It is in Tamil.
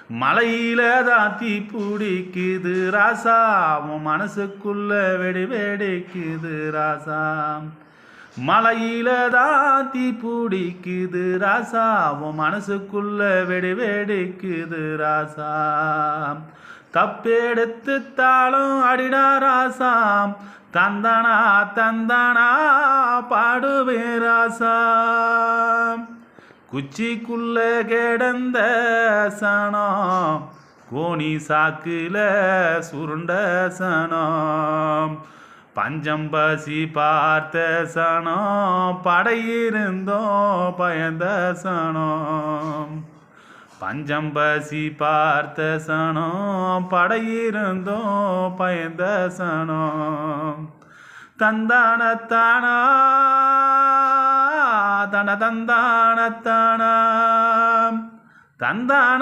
மலையில தான் தீ பிடிக்குது ராசா, உன் மனசுக்குள்ள வெடி வெடிக்குது ராசா. மலையில தான் தீ பிடிக்குது ராசா, உன் மனசுக்குள்ள வெடி வெடிக்குது ராசா. தப்பெடுத்து தாளம் அடிடா ராசா, தந்தானா தந்தானா பாடுவே ராசா. குச்சிக்குள்ள கிடந்த சனம் கோணி சாக்குல சுருண்ட சனம், பஞ்சம் பசி பார்த்த சனம் படையிருந்தோம் பயந்த சனம். பஞ்சம் பசி பார்த்த சனம் படையிருந்தோம் பயந்த சனம். தந்தானத்தானா தன தந்தானத்தானா தந்தான